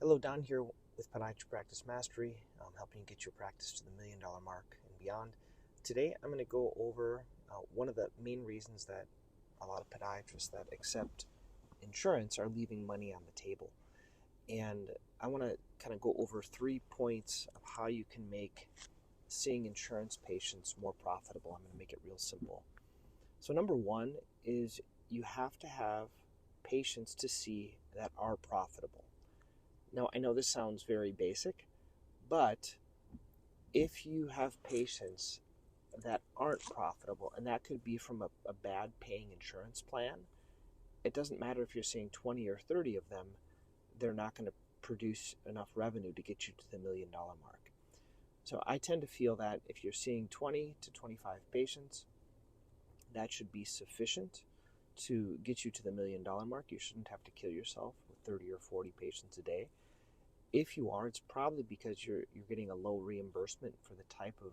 Hello, Don here with Podiatry Practice Mastery, helping you get your practice to the $1,000,000 mark and beyond. Today, I'm going to go over one of the main reasons that a lot of podiatrists that accept insurance are leaving money on the table. And I want to kind of go over 3 points of how you can make seeing insurance patients more profitable. I'm going to make it real simple. So number one is you have to have patients to see that are profitable. Now, I know this sounds very basic, but if you have patients that aren't profitable, and that could be from a bad paying insurance plan, it doesn't matter if you're seeing 20 or 30 of them, they're not going to produce enough revenue to get you to the $1,000,000 mark. So I tend to feel that if you're seeing 20 to 25 patients, that should be sufficient to get you to the $1,000,000 mark. You shouldn't have to kill yourself with 30 or 40 patients a day. If you are, it's probably because you're getting a low reimbursement for the type of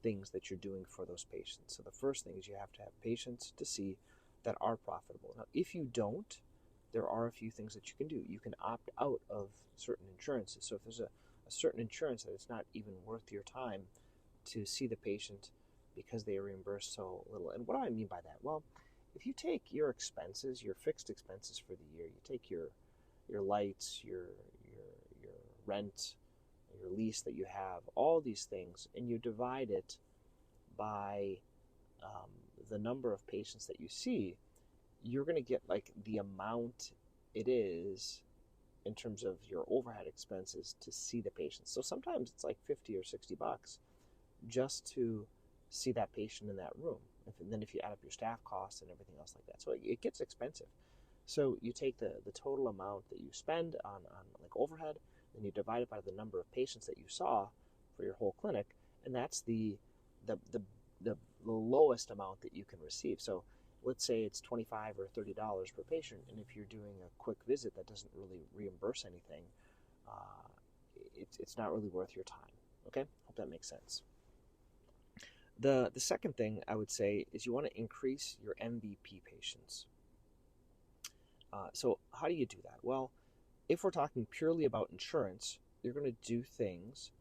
things that you're doing for those patients. So the first thing is you have to have patients to see that are profitable. Now, if you don't, there are a few things that you can do. You can opt out of certain insurances. So if there's a certain insurance that it's not even worth your time to see the patient because they are reimbursed so little. And what do I mean by that? Well, if you take your expenses, your fixed expenses for the year, you take your lights, your rent, your lease that you have, all these things, and you divide it by the number of patients that you see, you're going to get like the amount it is in terms of your overhead expenses to see the patient. So sometimes it's like 50 or 60 bucks just to see that patient in that room. And then if you add up your staff costs and everything else like that, so it gets expensive. So you take the total amount that you spend on like overhead, then you divide it by the number of patients that you saw for your whole clinic, and that's the lowest amount that you can receive. So let's say it's $25 or $30 per patient, and if you're doing a quick visit that doesn't really reimburse anything, it's not really worth your time. Okay, hope that makes sense. The second thing I would say is you want to increase your MVP patients. So how do you do that? Well, if we're talking purely about insurance, you're going to do things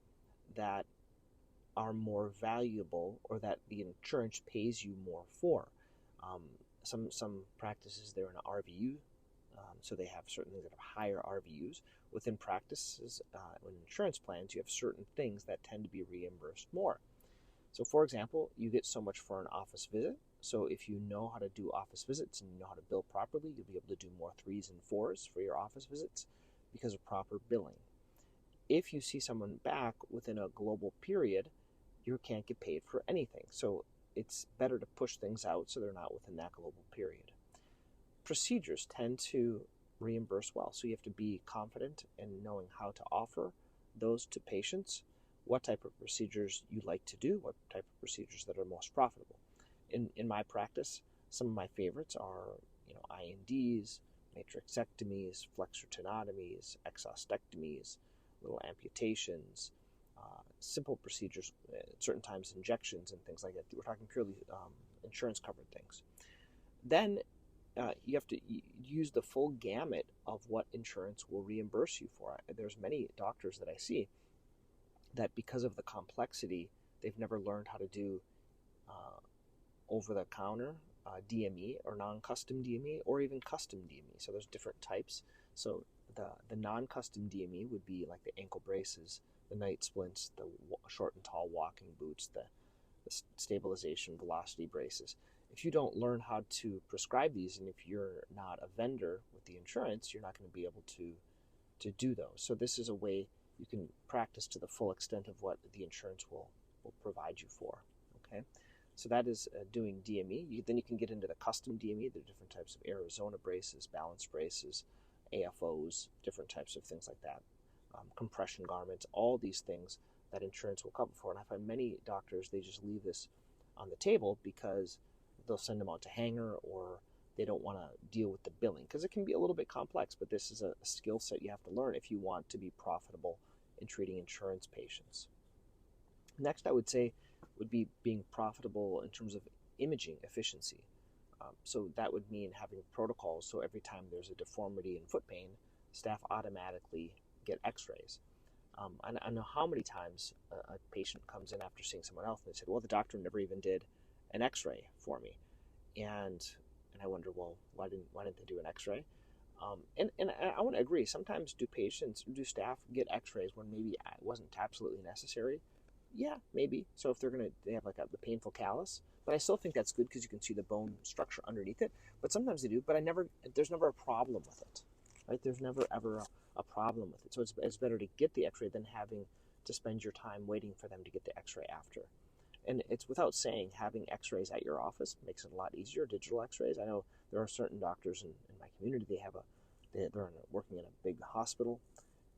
that are more valuable or that the insurance pays you more for. Some practices, they're in RVU, so they have certain things that have higher RVUs. Within practices, in insurance plans, you have certain things that tend to be reimbursed more. So for example, you get so much for an office visit. So if you know how to do office visits and you know how to bill properly, you'll be able to do more 3s and 4s for your office visits because of proper billing. If you see someone back within a global period, you can't get paid for anything. So it's better to push things out so they're not within that global period. Procedures tend to reimburse well, so you have to be confident in knowing how to offer those to patients, what type of procedures you like to do, what type of procedures that are most profitable. In my practice, some of my favorites are, INDs, matrixectomies, flexor tenotomies, exostectomies, little amputations, simple procedures, certain times injections and things like that. We're talking purely insurance covered things. Then you have to use the full gamut of what insurance will reimburse you for. There's many doctors that I see that because of the complexity, they've never learned how to do over-the-counter DME or non-custom DME or even custom DME. So there's different types. So the non-custom DME would be like the ankle braces, the night splints, the short and tall walking boots, the stabilization velocity braces. If you don't learn how to prescribe these, and if you're not a vendor with the insurance, you're not going to be able to do those. So this is a way you can practice to the full extent of what the insurance will provide you for. Okay, so that is doing DME. Then you can get into the custom DME. There are different types of Arizona braces, balance braces, AFOs, different types of things like that. Compression garments, all these things that insurance will cover for. And I find many doctors, they just leave this on the table because they'll send them out to hanger or they don't want to deal with the billing because it can be a little bit complex, but this is a skill set you have to learn if you want to be profitable in treating insurance patients. Next, I would say would be being profitable in terms of imaging efficiency. So that would mean having protocols so every time there's a deformity in foot pain, staff automatically get x-rays. I know how many times a patient comes in after seeing someone else and they said, well, the doctor never even did an x-ray for me. And I wonder, well, why didn't they do an x-ray? And I want to agree, sometimes do staff get x-rays when maybe it wasn't absolutely necessary? Yeah, maybe. So if they have like the painful callus, but I still think that's good because you can see the bone structure underneath it. But sometimes they do, but there's never a problem with it, right? There's never ever a problem with it. So it's better to get the x-ray than having to spend your time waiting for them to get the x-ray after. And it's without saying, having x-rays at your office makes it a lot easier, digital x-rays. I know there are certain doctors in my community, they're working in a big hospital,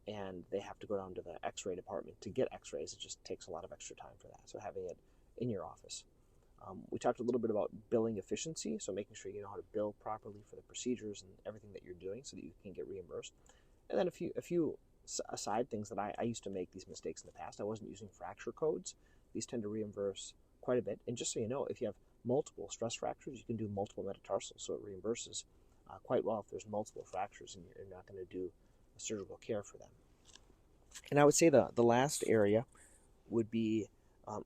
and they have to go down to the x-ray department to get x-rays. It just takes a lot of extra time for that. So having it in your office. We talked a little bit about billing efficiency, so making sure you know how to bill properly for the procedures and everything that you're doing so that you can get reimbursed. And then a few aside things that I used to make these mistakes in the past. I wasn't using fracture codes. These tend to reimburse quite a bit. And just so you know, if you have multiple stress fractures, you can do multiple metatarsals, so it reimburses quite well if there's multiple fractures and you're not going to do surgical care for them. And I would say the last area would be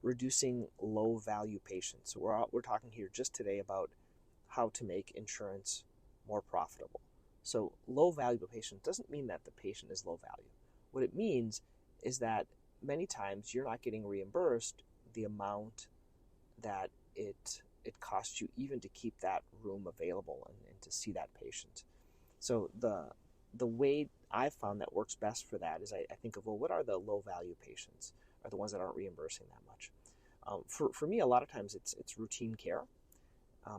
reducing low-value patients. So we're talking here just today about how to make insurance more profitable. So low-value patient doesn't mean that the patient is low value. What it means is that many times you're not getting reimbursed the amount that it costs you even to keep that room available and to see that patient. So the way I've found that works best for that is I think of, well, what are the low-value patients? Are the ones that aren't reimbursing that much? For me, a lot of times it's routine care.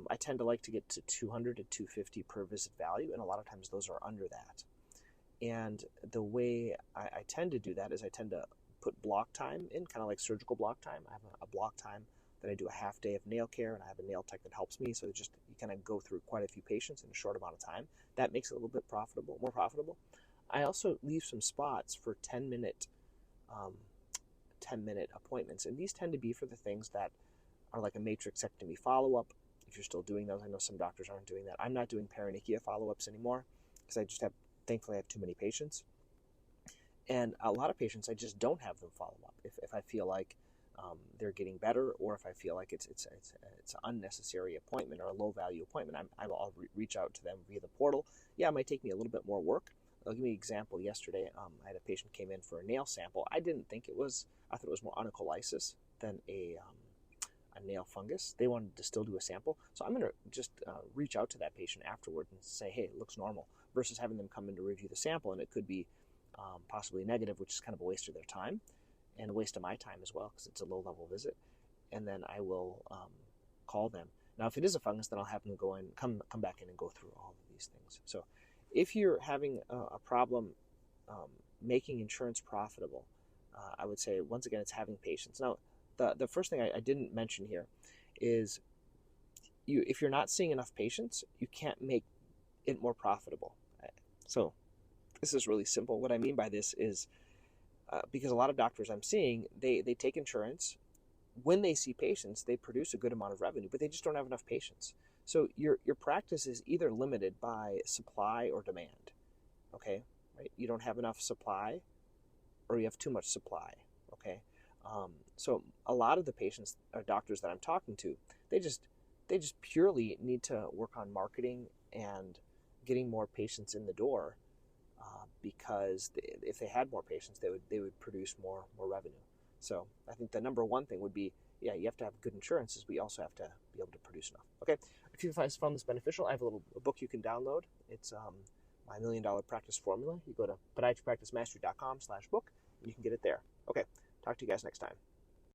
I tend to like to get to $200 to $250 per visit value, and a lot of times those are under that. And the way I tend to do that is I tend to put block time in, kind of like surgical block time. I have a block time that I do a half day of nail care, and I have a nail tech that helps me. So you kind of go through quite a few patients in a short amount of time. That makes it a little bit more profitable. I also leave some spots for 10-minute appointments, and these tend to be for the things that are like a matrixectomy follow-up. If you're still doing those, I know some doctors aren't doing that. I'm not doing paronychia follow-ups anymore because thankfully I have too many patients. And a lot of patients, I just don't have them follow up. If I feel like they're getting better, or if I feel like it's an unnecessary appointment or a low-value appointment, I'll reach out to them via the portal. Yeah, it might take me a little bit more work. I'll give you an example. Yesterday, I had a patient came in for a nail sample. I thought it was more onycholysis than a nail fungus. They wanted to still do a sample. So I'm going to just reach out to that patient afterward and say, hey, it looks normal, versus having them come in to review the sample, and it could be possibly negative, which is kind of a waste of their time and a waste of my time as well because it's a low-level visit. And then I will call them. Now, if it is a fungus, then I'll have them come back in and go through all of these things. So if you're having a problem making insurance profitable, I would say, once again, it's having patience. Now, the first thing I didn't mention here is if you're not seeing enough patients, you can't make it more profitable. So this is really simple. What I mean by this is because a lot of doctors I'm seeing, they take insurance. When they see patients, they produce a good amount of revenue, but they just don't have enough patients. So your practice is either limited by supply or demand. Okay, right? You don't have enough supply, or you have too much supply. Okay, so a lot of the patients or doctors that I'm talking to, they just purely need to work on marketing and getting more patients in the door, because if they had more patients, they would produce more revenue. So I think the number one thing would be, yeah, you have to have good insurances, but you also have to be able to produce enough. Okay, if you found this beneficial, I have a book you can download. It's my $1 Million Practice Formula. You go to podiatrypracticemastery.com/book, and you can get it there. Okay, talk to you guys next time.